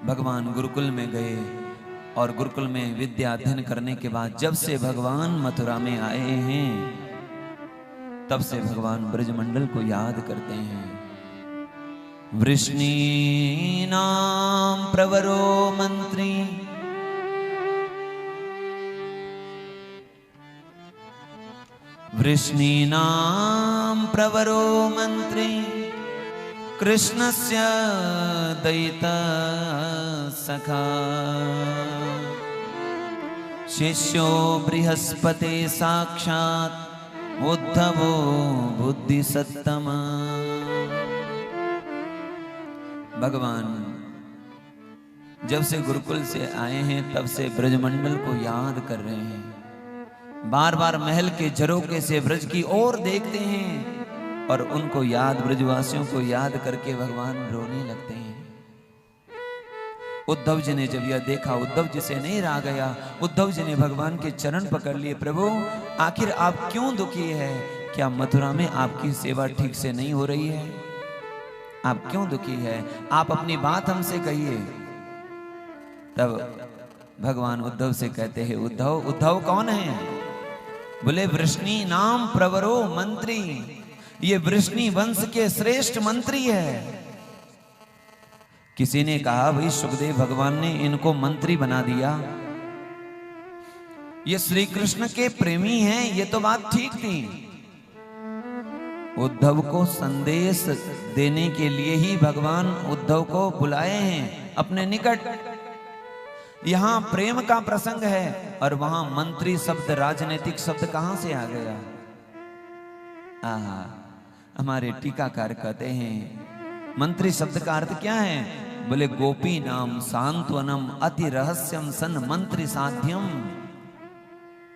भगवान गुरुकुल में गए और गुरुकुल में विद्या अध्ययन करने के बाद जब से भगवान मथुरा में आए हैं तब से भगवान ब्रजमंडल को याद करते हैं। वृष्णीनां प्रवरो मंत्री वृष्णीनां प्रवरो मंत्री कृष्णस्य दयिता सखा शिष्यो बृहस्पते साक्षात् उद्धवो बुद्धिसत्तमा। भगवान जब से गुरुकुल से आए हैं तब से ब्रजमंडल को याद कर रहे हैं। बार बार महल के झरोखे से ब्रज की ओर देखते हैं और उनको याद, ब्रजवासियों को याद करके भगवान रोने लगते हैं। उद्धव जी ने जब यह देखा, उद्धव जी से नहीं रहा गया। उद्धव जी ने भगवान के चरण पकड़ लिए। प्रभु, आखिर आप क्यों दुखी है? क्या मथुरा में आपकी सेवा ठीक से नहीं हो रही है? आप क्यों दुखी है? आप अपनी बात हमसे कहिए। तब भगवान उद्धव से कहते हैं, उद्धव, उद्धव कौन है? बोले वृष्णि नाम प्रवरो मंत्री, ये वृष्णि वंश के श्रेष्ठ मंत्री है। किसी ने कहा, भाई सुखदेव भगवान ने इनको मंत्री बना दिया, ये श्री कृष्ण के प्रेमी हैं, ये तो बात ठीक थी। उद्धव को संदेश देने के लिए ही भगवान उद्धव को बुलाए हैं अपने निकट। यहां प्रेम का प्रसंग है और वहां मंत्री शब्द, राजनीतिक शब्द कहां से आ गया? हमारे टीकाकार कहते हैं मंत्री शब्द का अर्थ क्या है? बोले गोपी नाम सांत्वनम अति रहस्यम सन मंत्री साध्यम।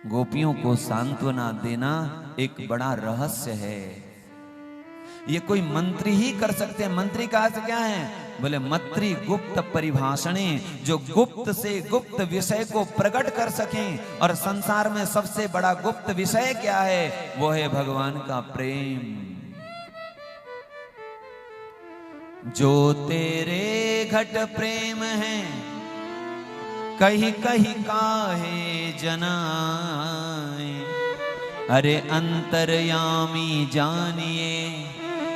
गोपियों को सांत्वना देना एक बड़ा रहस्य है, ये कोई मंत्री ही कर सकते हैं। मंत्री का अर्थ क्या है? बोले मंत्री गुप्त परिभाषणे, जो गुप्त से गुप्त विषय को प्रकट कर सकें। और संसार में सबसे बड़ा गुप्त विषय क्या है? वो है भगवान का प्रेम। जो तेरे घट प्रेम है, कहीं कहीं काहे जनाए। अरे अंतर्यामी जानिए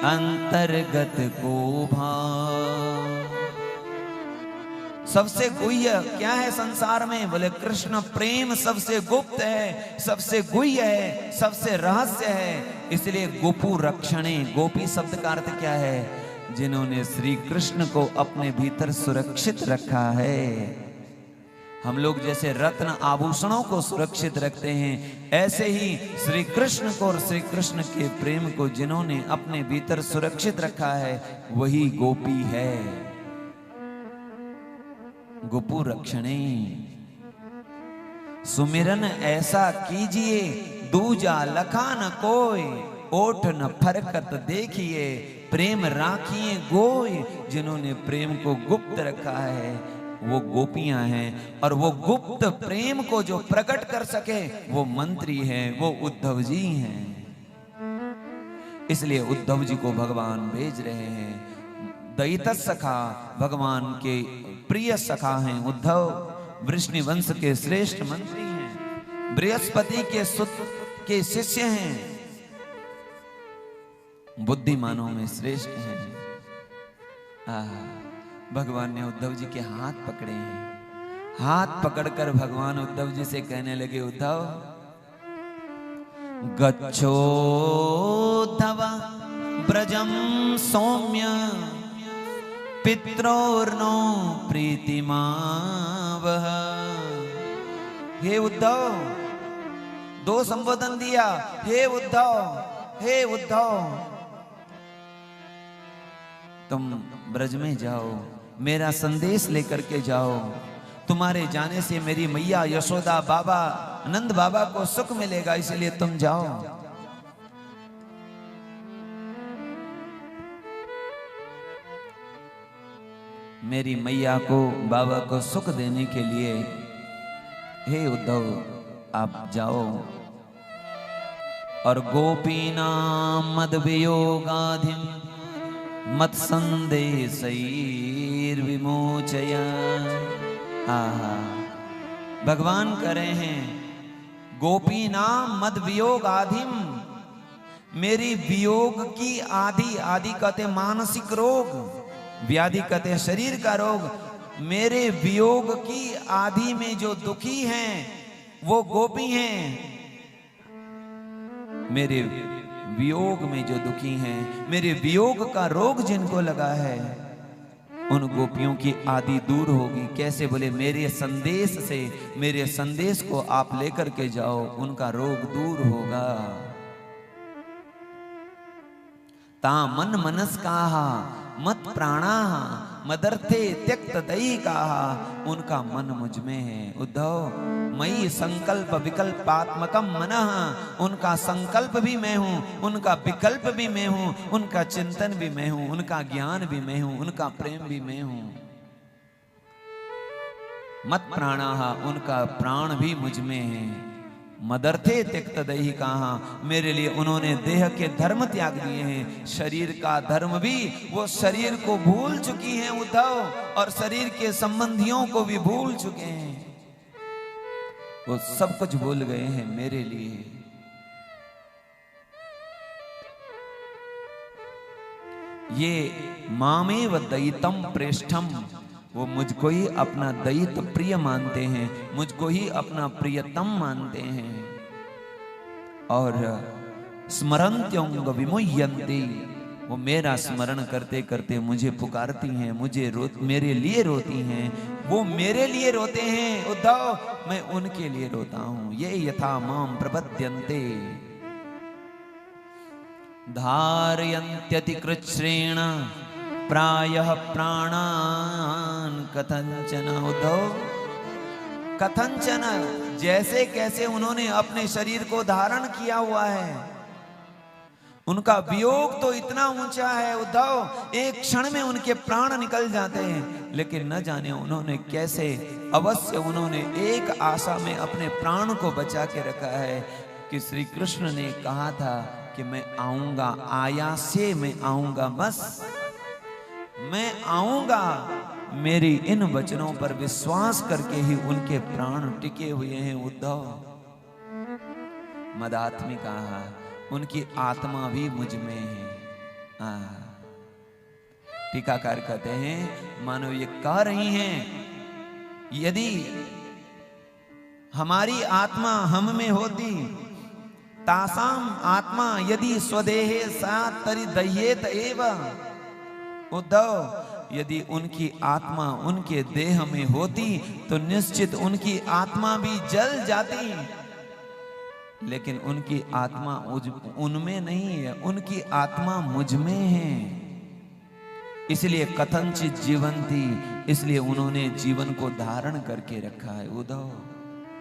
अंतर्गत को भाव। सबसे गुह्य क्या है संसार में? बोले कृष्ण प्रेम सबसे गुप्त है, सबसे गुह्य है, सबसे रहस्य है। इसलिए गोपु रक्षणे, गोपी शब्द का अर्थ क्या है? जिन्होंने श्री कृष्ण को अपने भीतर सुरक्षित रखा है। हम लोग जैसे रत्न आभूषणों को सुरक्षित रखते हैं, ऐसे ही श्री कृष्ण को और श्री कृष्ण के प्रेम को जिन्होंने अपने भीतर सुरक्षित रखा है, वही गोपी है। गोपु रक्षणे। सुमिरन ऐसा कीजिए दूजा लखा न कोई, ओठ न फरकत देखिए प्रेम राखिए गोय। जिन्होंने प्रेम को गुप्त रखा है वो गोपियां हैं, और वो गुप्त प्रेम को जो प्रकट कर सके वो मंत्री हैं, वो उद्धव जी हैं। इसलिए उद्धव जी को भगवान भेज रहे हैं। दयित सखा, भगवान के प्रिय सखा हैं उद्धव। वृष्णि वंश के श्रेष्ठ मंत्री हैं, बृहस्पति के सुत के शिष्य हैं, बुद्धिमानों में श्रेष्ठ हैं। भगवान ने उद्धव जी के हाथ पकड़े हैं। हाथ पकड़कर भगवान उद्धव जी से कहने लगे, उद्धव गच्छोद्धव ब्रजम सौम्य पित्रोर्नो प्रीतिमावह। हे उद्धव, दो संबोधन दिया, हे उद्धव, हे उद्धव, तुम ब्रज में जाओ, मेरा संदेश लेकर के जाओ। तुम्हारे जाने से मेरी मैया यशोदा, बाबा नंद बाबा को सुख मिलेगा, इसलिए तुम जाओ। मेरी मैया को, बाबा को सुख देने के लिए हे उद्धव आप जाओ। और गोपीनाम मद वियोगाधिम मत संदेशैर्विमोचय। आहा, भगवान कह रहे हैं गोपी नाम मद वियोग आधिम, मेरी वियोग की आदि, आदि कहते मानसिक रोग, व्याधि कहते शरीर का रोग, मेरे वियोग की आदि में जो दुखी हैं वो गोपी हैं। मेरे वियोग में जो दुखी हैं, मेरे वियोग का रोग जिनको लगा है, उन गोपियों की आदि दूर होगी। कैसे? बोले मेरे संदेश से, मेरे संदेश को आप लेकर के जाओ, उनका रोग दूर होगा। ता मन मनस काहा मत प्राणा मदर्थे त्यक्त दई काहा, उनका मन मुझ में है। उद्धव, मई संकल्प विकल्पात्मकम मनः, उनका संकल्प भी मैं हूं, उनका विकल्प भी मैं हूं, उनका चिंतन भी मैं हूं, उनका ज्ञान भी मैं हूं, उनका प्रेम भी मैं हूं। मत प्राणाः, उनका प्राण भी मुझ में है। मदर्थे त्यक्त दही कहा, मेरे लिए उन्होंने देह के धर्म त्याग दिए हैं, शरीर का धर्म भी, वो शरीर को भूल चुकी हैं उद्धव, और शरीर के संबंधियों को भी भूल चुके हैं। वो सब कुछ भूल गए हैं मेरे लिए। ये मामेव दयितम प्रेष्ठम, वो मुझको ही अपना दयित प्रिय मानते हैं, मुझको ही अपना प्रियतम मानते हैं। और स्मरन्त्योंग विमुह्यन्ति, वो मेरा स्मरण करते करते मुझे पुकारती हैं, मेरे लिए रोती हैं, वो मेरे लिए रोते हैं उद्धव, मैं उनके लिए रोता हूं। ये यथा माम प्रपद्यन्ते धारयन्त्यति कृच्छ्रेण प्रायः प्राणान कथंचन। उद्धव, कथंचन, जैसे कैसे उन्होंने अपने शरीर को धारण किया हुआ है, उनका वियोग तो इतना ऊंचा है उद्धव, एक क्षण में उनके प्राण निकल जाते हैं, लेकिन न जाने उन्होंने कैसे, अवश्य उन्होंने एक आशा में अपने प्राण को बचा के रखा है कि श्री कृष्ण ने कहा था कि मैं आऊंगा, आया से मैं आऊंगा, बस मैं आऊंगा। मेरी इन वचनों पर विश्वास करके ही उनके प्राण टिके हुए हैं उद्धव। मदात्मी कहा, उनकी आत्मा भी मुझ में है। टीकाकार कहते हैं मानो ये कह रही हैं, यदि हमारी आत्मा हम में होती, तासाम आत्मा यदि स्वदेहे सात तरी दह्येत एव। उद्धव, यदि उनकी आत्मा उनके देह में होती तो निश्चित उनकी आत्मा भी जल जाती, लेकिन उनकी आत्मा उनमें नहीं है, उनकी आत्मा मुझ में है। इसलिए कथनचित जीवंती, इसलिए उन्होंने जीवन को धारण करके रखा है उद्धव।